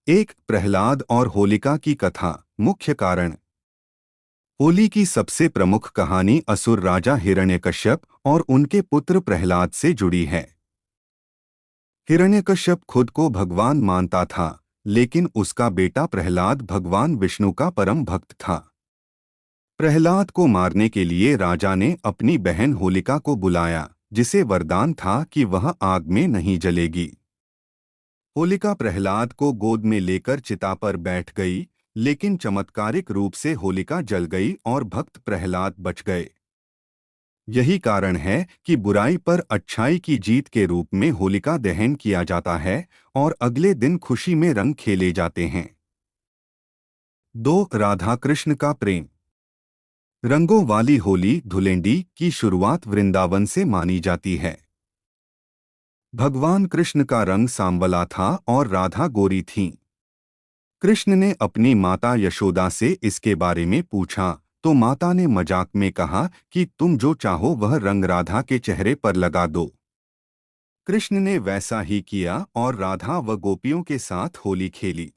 एक प्रहलाद और होलिका की कथा। मुख्य कारण। होली की सबसे प्रमुख कहानी असुर राजा हिरण्यकश्यप और उनके पुत्र प्रहलाद से जुड़ी है। हिरण्यकश्यप खुद को भगवान मानता था, लेकिन उसका बेटा प्रहलाद भगवान विष्णु का परम भक्त था। प्रहलाद को मारने के लिए राजा ने अपनी बहन होलिका को बुलाया, जिसे वरदान था कि वह आग में नहीं जलेगी। होलिका प्रहलाद को गोद में लेकर चिता पर बैठ गई, लेकिन चमत्कारिक रूप से होलिका जल गई और भक्त प्रहलाद बच गए। यही कारण है कि बुराई पर अच्छाई की जीत के रूप में होलिका दहन किया जाता है और अगले दिन खुशी में रंग खेले जाते हैं। 2 राधा कृष्ण का प्रेम। रंगों वाली होली धुलेंडी की शुरुआत वृंदावन से मानी जाती है। भगवान कृष्ण का रंग सांवला था और राधा गोरी थीं। कृष्ण ने अपनी माता यशोदा से इसके बारे में पूछा, तो माता ने मजाक में कहा कि तुम जो चाहो वह रंग राधा के चेहरे पर लगा दो। कृष्ण ने वैसा ही किया और राधा व गोपियों के साथ होली खेली।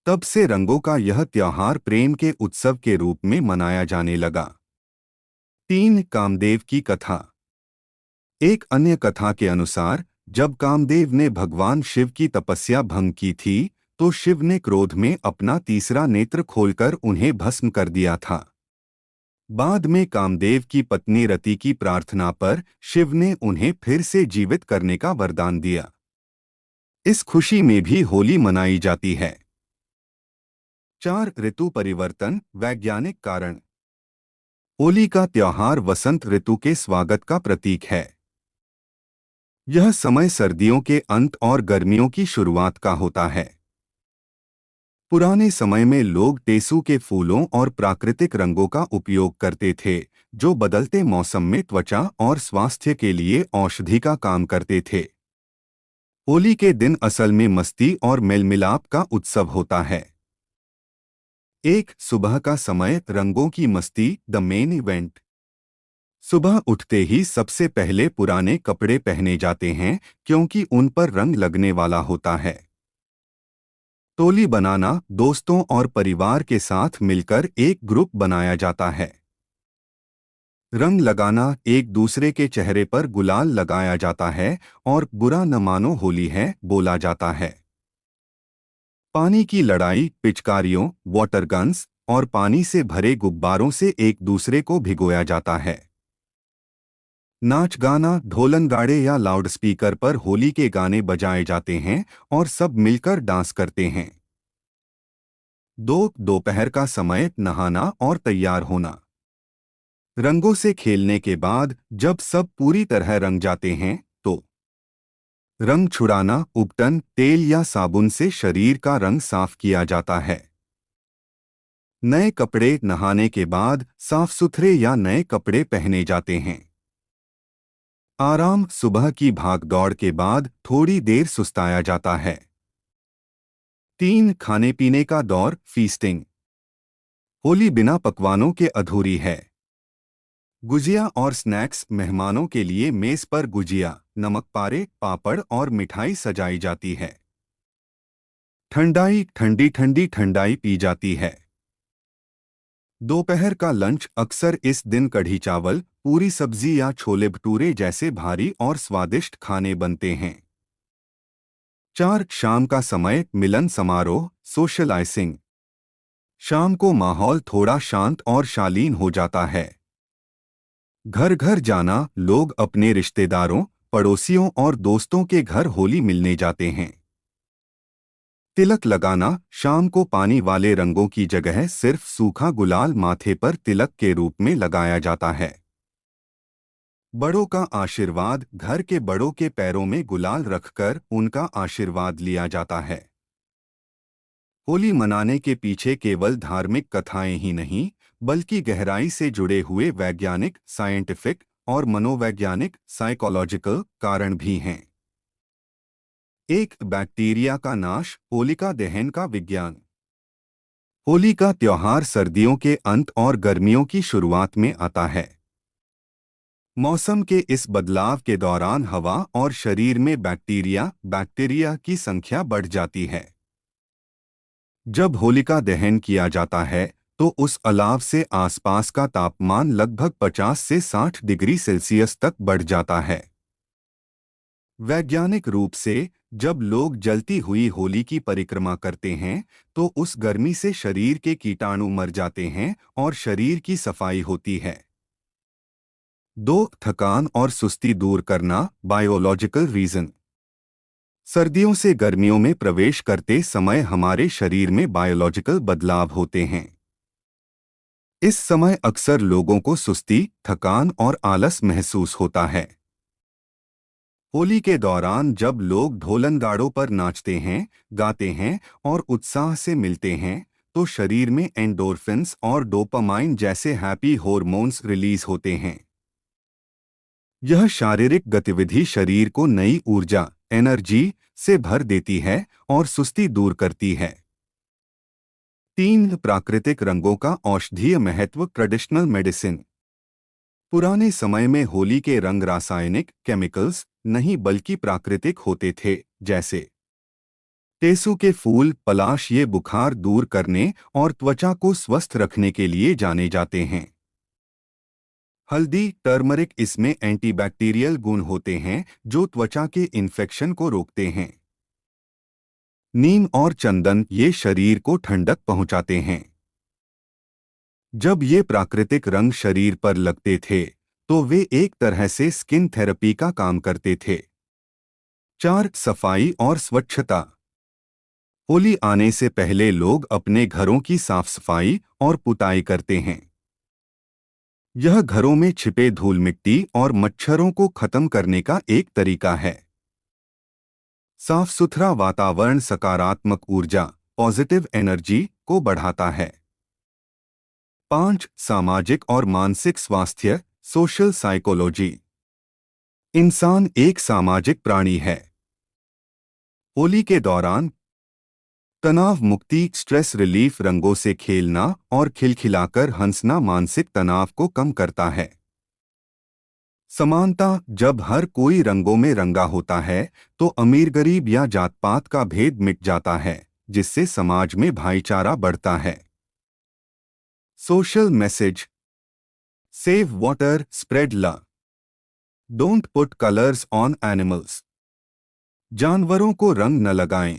तब से रंगों का यह त्योहार प्रेम के उत्सव के रूप में मनाया जाने लगा। 3 कामदेव की कथा। एक अन्य कथा के अनुसार, जब कामदेव ने भगवान शिव की तपस्या भंग की थी, तो शिव ने क्रोध में अपना तीसरा नेत्र खोलकर उन्हें भस्म कर दिया था। बाद में कामदेव की पत्नी रति की प्रार्थना पर शिव ने उन्हें फिर से जीवित करने का वरदान दिया। इस खुशी में भी होली मनाई जाती है। 4 ऋतु परिवर्तन वैज्ञानिक कारण। होली का त्योहार वसंत ऋतु के स्वागत का प्रतीक है। यह समय सर्दियों के अंत और गर्मियों की शुरुआत का होता है। पुराने समय में लोग टेसू के फूलों और प्राकृतिक रंगों का उपयोग करते थे, जो बदलते मौसम में त्वचा और स्वास्थ्य के लिए औषधि का काम करते थे। होली के दिन असल में मस्ती और मेलमिलाप का उत्सव होता है। एक सुबह का समय रंगों की मस्ती द मेन इवेंट। सुबह उठते ही सबसे पहले पुराने कपड़े पहने जाते हैं, क्योंकि उन पर रंग लगने वाला होता है। टोली बनाना, दोस्तों और परिवार के साथ मिलकर एक ग्रुप बनाया जाता है। रंग लगाना, एक दूसरे के चेहरे पर गुलाल लगाया जाता है और बुरा न मानो होली है बोला जाता है। पानी की लड़ाई, पिचकारियों, वाटर गन्स और पानी से भरे गुब्बारों से एक दूसरे को भिगोया जाता है। नाच गाना, ढोलन गाड़े या लाउडस्पीकर पर होली के गाने बजाए जाते हैं और सब मिलकर डांस करते हैं। 2 दोपहर का समय नहाना और तैयार होना। रंगों से खेलने के बाद जब सब पूरी तरह रंग जाते हैं, तो रंग छुड़ाना, उपटन, तेल या साबुन से शरीर का रंग साफ किया जाता है। नए कपड़े, नहाने के बाद साफ सुथरे या नए कपड़े पहने जाते हैं। आराम, सुबह की भागदौड़ के बाद थोड़ी देर सुस्ताया जाता है। 3 खाने पीने का दौर फीस्टिंग। होली बिना पकवानों के अधूरी है। गुजिया और स्नैक्स, मेहमानों के लिए मेज पर गुजिया, नमक पारे, पापड़ और मिठाई सजाई जाती है। ठंडाई, ठंडी ठंडी ठंडाई पी जाती है। दोपहर का लंच अक्सर इस दिन कढ़ी चावल, पूरी सब्जी या छोले भटूरे जैसे भारी और स्वादिष्ट खाने बनते हैं। 4 शाम का समय मिलन समारोह सोशलाइजिंग। शाम को माहौल थोड़ा शांत और शालीन हो जाता है। घर घर जाना, लोग अपने रिश्तेदारों, पड़ोसियों और दोस्तों के घर होली मिलने जाते हैं। तिलक लगाना, शाम को पानी वाले रंगों की जगह सिर्फ सूखा गुलाल माथे पर तिलक के रूप में लगाया जाता है। बड़ों का आशीर्वाद, घर के बड़ों के पैरों में गुलाल रखकर उनका आशीर्वाद लिया जाता है। होली मनाने के पीछे केवल धार्मिक कथाएं ही नहीं, बल्कि गहराई से जुड़े हुए वैज्ञानिक, साइंटिफिक और मनोवैज्ञानिक साइकोलॉजिकल कारण भी हैं। एक बैक्टीरिया का नाश, होलिका दहन का विज्ञान। होली का त्योहार सर्दियों के अंत और गर्मियों की शुरुआत में आता है। मौसम के इस बदलाव के दौरान हवा और शरीर में बैक्टीरिया की संख्या बढ़ जाती है। जब होलिका दहन किया जाता है तो उस अलाव से आसपास का तापमान लगभग 50 से 60 डिग्री सेल्सियस तक बढ़ जाता है। वैज्ञानिक रूप से जब लोग जलती हुई होली की परिक्रमा करते हैं तो उस गर्मी से शरीर के कीटाणु मर जाते हैं और शरीर की सफाई होती है। 2. थकान और सुस्ती दूर करना, बायोलॉजिकल रीजन। सर्दियों से गर्मियों में प्रवेश करते समय हमारे शरीर में बायोलॉजिकल बदलाव होते हैं। इस समय अक्सर लोगों को सुस्ती, थकान और आलस महसूस होता है। होली के दौरान जब लोग ढोलनगाड़ों पर नाचते हैं, गाते हैं और उत्साह से मिलते हैं तो शरीर में एंडोर्फिन्स और डोपामाइन जैसे हैप्पी हॉर्मोन्स रिलीज होते हैं। यह शारीरिक गतिविधि शरीर को नई ऊर्जा, एनर्जी से भर देती है और सुस्ती दूर करती है। 3. प्राकृतिक रंगों का औषधीय महत्व, ट्रेडिशनल मेडिसिन। पुराने समय में होली के रंग रासायनिक केमिकल्स नहीं बल्कि प्राकृतिक होते थे, जैसे टेसू के फूल, पलाश। ये बुखार दूर करने और त्वचा को स्वस्थ रखने के लिए जाने जाते हैं। हल्दी, टर्मरिक, इसमें एंटीबैक्टीरियल गुण होते हैं जो त्वचा के इन्फेक्शन को रोकते हैं। नीम और चंदन, ये शरीर को ठंडक पहुंचाते हैं। जब ये प्राकृतिक रंग शरीर पर लगते थे तो वे एक तरह से स्किन थेरेपी का काम करते थे। 4. सफाई और स्वच्छता। होली आने से पहले लोग अपने घरों की साफ सफाई और पुताई करते हैं। यह घरों में छिपे धूल मिट्टी और मच्छरों को खत्म करने का एक तरीका है। साफ सुथरा वातावरण सकारात्मक ऊर्जा, पॉजिटिव एनर्जी को बढ़ाता है। 5. सामाजिक और मानसिक स्वास्थ्य, सोशल साइकोलॉजी। इंसान एक सामाजिक प्राणी है। होली के दौरान तनाव मुक्ति, स्ट्रेस रिलीफ, रंगों से खेलना और खिलखिलाकर हंसना मानसिक तनाव को कम करता है। समानता, जब हर कोई रंगों में रंगा होता है तो अमीर गरीब या जात पात का भेद मिट जाता है, जिससे समाज में भाईचारा बढ़ता है। Social message, save water, spread love, don't put colours on animals. जानवरों को रंग न लगाएं।